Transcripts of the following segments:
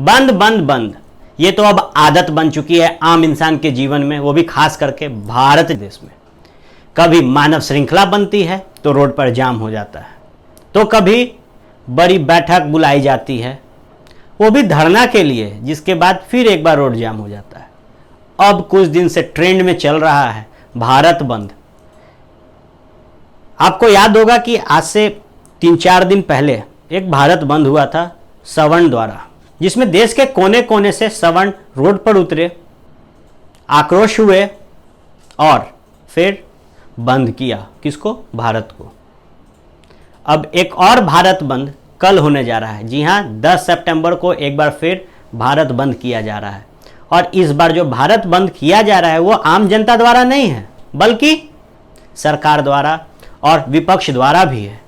बंद बंद बंद, ये तो अब आदत बन चुकी है आम इंसान के जीवन में, वो भी खास करके भारत देश में। कभी मानव श्रृंखला बनती है तो रोड पर जाम हो जाता है, तो कभी बड़ी बैठक बुलाई जाती है, वो भी धरना के लिए, जिसके बाद फिर एक बार रोड जाम हो जाता है। अब कुछ दिन से ट्रेंड में चल रहा है भारत बंद। आपको याद होगा कि आज से 3-4 दिन पहले एक भारत बंद हुआ था सवर्ण द्वारा, जिसमें देश के कोने कोने से सवर्ण रोड पर उतरे, आक्रोश हुए और फिर बंद किया किसको? भारत को। अब एक और भारत बंद कल होने जा रहा है। जी हां, 10 सितंबर को एक बार फिर भारत बंद किया जा रहा है। और इस बार जो भारत बंद किया जा रहा है वो आम जनता द्वारा नहीं है, बल्कि सरकार द्वारा और विपक्ष द्वारा भी है।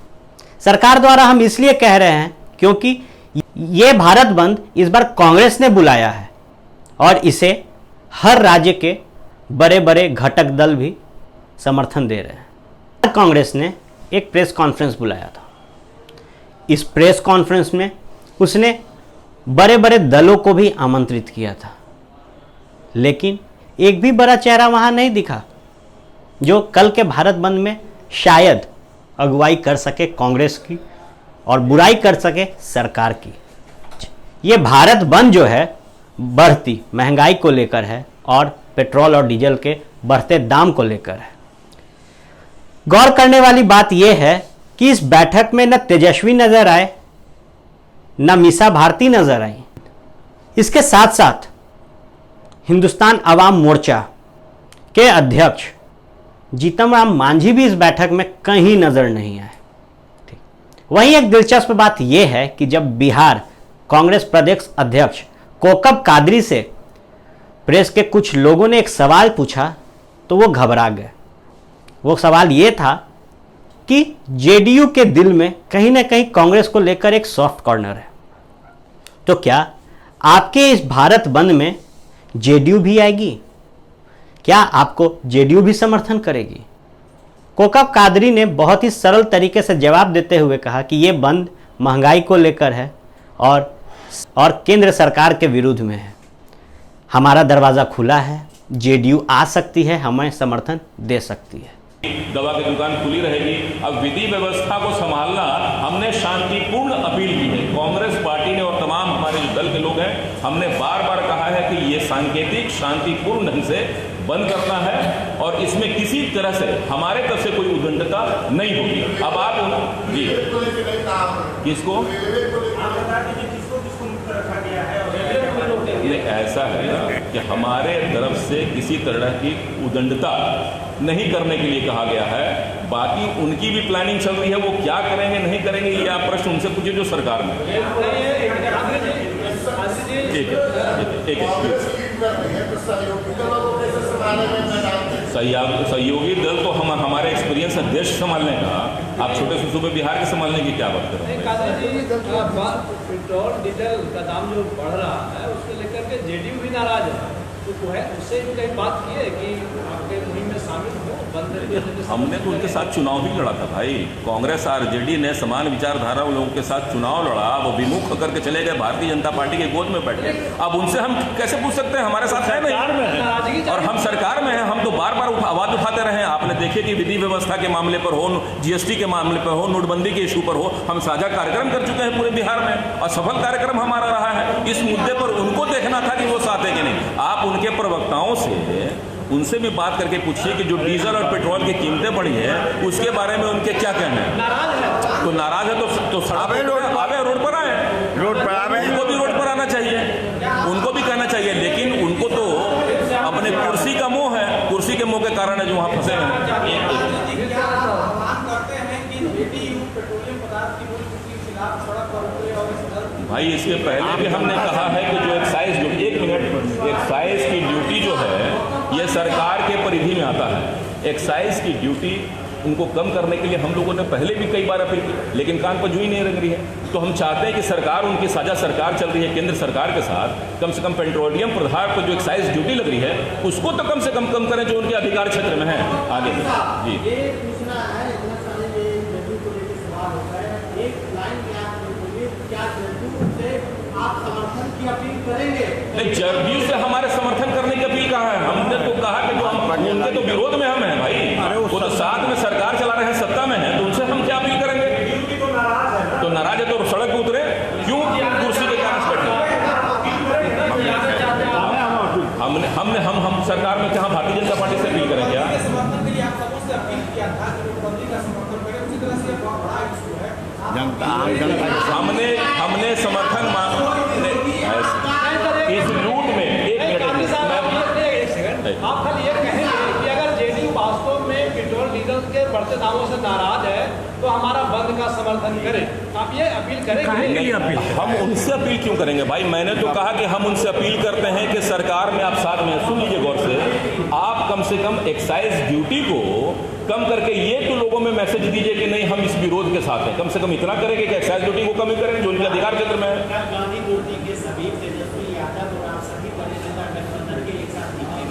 सरकार द्वारा हम इसलिए कह रहे हैं क्योंकि ये भारत बंद इस बार कांग्रेस ने बुलाया है और इसे हर राज्य के बड़े बड़े घटक दल भी समर्थन दे रहे हैं। कांग्रेस ने एक प्रेस कॉन्फ्रेंस बुलाया था। इस प्रेस कॉन्फ्रेंस में उसने बड़े बड़े दलों को भी आमंत्रित किया था, लेकिन एक भी बड़ा चेहरा वहां नहीं दिखा जो कल के भारत बंद में शायद अगुवाई कर सके कांग्रेस की और बुराई कर सके सरकार की। ये भारत बंद जो है बढ़ती महंगाई को लेकर है और पेट्रोल और डीजल के बढ़ते दाम को लेकर है। गौर करने वाली बात यह है कि इस बैठक में न तेजस्वी नजर आए, न मीसा भारती नजर आई। इसके साथ साथ हिंदुस्तान अवाम मोर्चा के अध्यक्ष जीतन राम मांझी भी इस बैठक में कहीं नजर नहीं आए। वहीं एक दिलचस्प बात यह है कि जब बिहार कांग्रेस प्रदेश अध्यक्ष कोकब कादरी से प्रेस के कुछ लोगों ने एक सवाल पूछा तो वो घबरा गए। वो सवाल ये था कि जेडीयू के दिल में कहीं ना कहीं कांग्रेस को लेकर एक सॉफ्ट कॉर्नर है, तो क्या आपके इस भारत बंद में जेडीयू भी आएगी? क्या आपको जेडीयू भी समर्थन करेगी? कोकब कादरी ने बहुत ही सरल तरीके से जवाब देते हुए कहा कि यह बंद महंगाई को लेकर है और केंद्र सरकार के विरुद्ध में है। हमारा दरवाज़ा खुला है, जेडीयू आ सकती है, हमें समर्थन दे सकती है। दवा की दुकान खुली रहेगी। अब विधि व्यवस्था को संभालना हमने शांतिपूर्ण अपील की है। कांग्रेस पार्टी ने और तमाम हमारे जो दल के लोग हैं, हमने बार बार कहा है कि ये सांकेतिक शांतिपूर्ण ढंग से बंद करना है और इसमें किसी तरह से हमारे तरफ से कोई उद्दंडता नहीं होगी। अब आप जी किसको ये ऐसा है ना कि हमारे तरफ से किसी तरह की उद्दंडता नहीं करने के लिए कहा गया है। बाकी उनकी भी प्लानिंग चल रही है, वो क्या करेंगे नहीं करेंगे ये आप प्रश्न उनसे पूछिए जो सरकार में। सहयोगी दल तो हम हमारे एक्सपीरियंस है देश संभालने का। आप छोटे से सूबे बिहार के संभालने की क्या बात कर रहे हैं? पेट्रोल डीजल का दाम जो बढ़ रहा है उसको लेकर के जेडीयू भी नाराज है, तो है उससे भी कहीं बात की है कि आपके मुहिम में शामिल हो? हमने तो उनके साथ चुनाव भी लड़ा था भाई। कांग्रेस आरजेडी ने समान विचारधारा लोगों के साथ चुनाव लड़ा, वो विमुख होकर के चले गए, भारतीय जनता पार्टी के गोद में बैठे। अब उनसे हम कैसे पूछ सकते हैं? हमारे साथ है नहीं और हम सरकार में हैं। हम तो बार बार आवाज उठाते रहे। आपने देखे कि विधि व्यवस्था के मामले पर हो, जीएसटी के मामले पर हो, नोटबंदी के इशू पर हो, हम साझा कार्यक्रम कर चुके हैं पूरे बिहार में और सफल कार्यक्रम हमारा रहा है। इस मुद्दे पर उनको देखना था कि वो साथ है कि नहीं। आप उनके प्रवक्ताओं से उनसे भी बात करके पूछिए कि जो डीजल और पेट्रोल की कीमतें बढ़ी है उसके बारे में उनके क्या कहना है। तो नाराज है तो सड़क आवे, रोड पर आए, उनको भी रोड पर आना चाहिए, उनको भी कहना चाहिए। लेकिन उनको तो अपने कुर्सी का मोह है, कुर्सी के मोह के कारण है जो वहाँ फंसे हैं। भाई इसके पहले भी हमने कहा है कि जो एक्साइज की ड्यूटी जो है ये सरकार के परिधि में आता है। एक्साइज की ड्यूटी उनको कम करने के लिए हम लोगों ने पहले भी कई बार अपील की, लेकिन कान पर जूं ही नहीं रंग रही है। तो हम चाहते हैं कि सरकार, उनकी साझा सरकार चल रही है केंद्र सरकार के साथ, कम से कम पेट्रोलियम पदार्थ पर जो एक्साइज ड्यूटी लग रही है उसको तो कम से कम करें जो उनके अधिकार क्षेत्र में है। आगे जी आप समर्थन नहीं, जदयू से हमारे समर्थन करने की अपील कहाँ है? हमने तो कहा कि जो हम उनके तो विरोध में हम हैं भाई, वो तो साथ में सरकार चला रहे हैं, सत्ता में है, तो उनसे हम क्या अपील करेंगे? तो नाराज है तो सड़क पे उतरे, क्यों कुर्सी के कारण बैठे? हम सरकार में क्या भारतीय जनता पार्टी से अपील करें क्या? हमने समर्थन मांगने इस लूट में आप खाली ये कहेंगे कि अगर जेडीयू वास्तव में पेट्रोल डीजल के बढ़ते दामों से नाराज है तो हमारा बंद का समर्थन करें, आप ये अपील करेंगे? हम उनसे अपील क्यों करेंगे भाई? मैंने तो कहा कि हम उनसे अपील करते हैं कि सरकार में आप साथ में, सुन लीजिए गौर से, आप कम से कम एक्साइज ड्यूटी को कम करके ये तो लोगों में मैसेज दीजिए कि नहीं हम इस विरोध के साथ हैं। कम से कम इतना करेंगे कि एक्साइज ड्यूटी को कम ही करें जो उनके अधिकार क्षेत्र में है।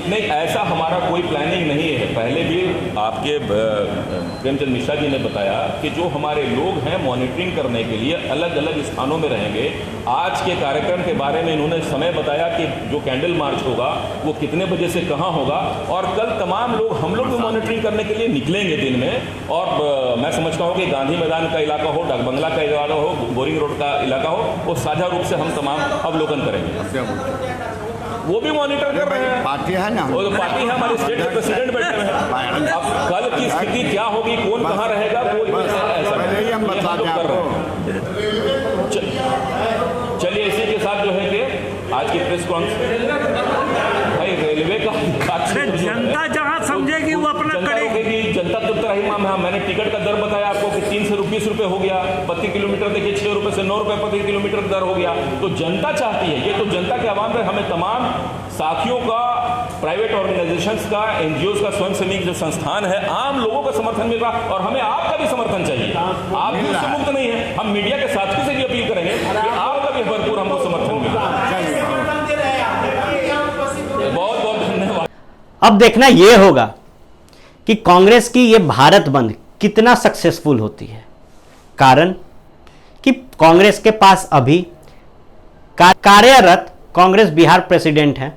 नहीं, ऐसा हमारा कोई प्लानिंग नहीं है। पहले भी आपके प्रेमचंद मिश्रा जी ने बताया कि जो हमारे लोग हैं मॉनिटरिंग करने के लिए अलग अलग स्थानों में रहेंगे। आज के कार्यक्रम के बारे में इन्होंने समय बताया कि जो कैंडल मार्च होगा वो कितने बजे से कहाँ होगा, और कल तमाम लोग हम लोग भी मॉनिटरिंग करने के लिए निकलेंगे दिन में। और मैं समझता हूँ कि गांधी मैदान का इलाका हो, डाक बंगला का इलाका हो, बोरिंग रोड का इलाका हो, वो साझा रूप से हम तमाम अवलोकन करेंगे। वो भी मॉनिटर कर रहे हैं, पार्टी है ना, वो तो पार्टी है, हमारे स्टेट के प्रेसिडेंट बैठे हुए हैं। अब कल की स्थिति क्या होगी, कौन कहाँ रहेगा, कोई पहले ही हम बता दें आपको। चलिए इसी के साथ जो है कि आज की प्रेस कॉन्फ्रेंस भाई रेलवे का जनता जहाँ समझेगी वो अपना करेगी। जनता तो हाँ, मैंने टिकट का दर बताया आपको कि 3 से 20 रुपये हो गया, प्रति किलोमीटर देखिए 6 रुपये से 9 रुपये प्रति किलोमीटर दर हो गया। तो जनता चाहती है, ये तो जनता के आवाम में हमें तमाम साथियों का, प्राइवेट ऑर्गेनाइजेशंस का, एनजीओज का, स्वयंसेवी जो संस्थान है, आम लोगों का समर्थन मिल रहा, और हमें आपका भी समर्थन चाहिए। आप भी उससे मुक्त नहीं है। हम मीडिया के साथियों से भी अपील करेंगे कि आपका भी भरपूर हमको समर्थन मिले। बहुत बहुत धन्यवाद। अब देखना यह होगा कि कांग्रेस की ये भारत बंद कितना सक्सेसफुल होती है। कारण कि कांग्रेस के पास अभी कार्यरत कांग्रेस बिहार प्रेसिडेंट हैं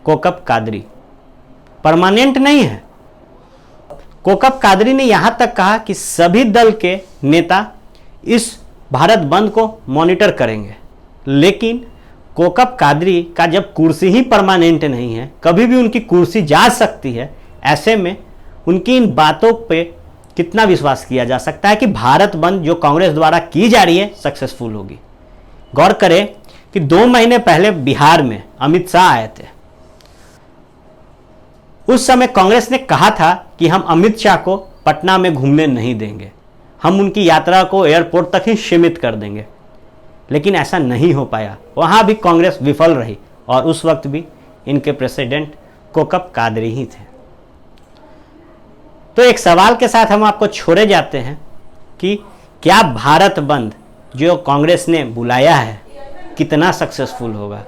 कोकब कादरी, परमानेंट नहीं है। कोकब कादरी ने यहां तक कहा कि सभी दल के नेता इस भारत बंद को मॉनिटर करेंगे, लेकिन कोकब कादरी का जब कुर्सी ही परमानेंट नहीं है, कभी भी उनकी कुर्सी जा सकती है, ऐसे में उनकी इन बातों पे कितना विश्वास किया जा सकता है कि भारत बंद जो कांग्रेस द्वारा की जा रही है सक्सेसफुल होगी। गौर करें कि 2 महीने पहले बिहार में अमित शाह आए थे। उस समय कांग्रेस ने कहा था कि हम अमित शाह को पटना में घूमने नहीं देंगे, हम उनकी यात्रा को एयरपोर्ट तक ही सीमित कर देंगे, लेकिन ऐसा नहीं हो पाया। वहां भी कांग्रेस विफल रही और उस वक्त भी इनके प्रेसिडेंट कोकब कादरी ही थे। तो एक सवाल के साथ हम आपको छोड़े जाते हैं कि क्या भारत बंद जो कांग्रेस ने बुलाया है कितना सक्सेसफुल होगा,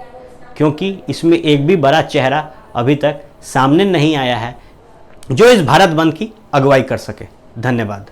क्योंकि इसमें एक भी बड़ा चेहरा अभी तक सामने नहीं आया है जो इस भारत बंद की अगुवाई कर सके। धन्यवाद।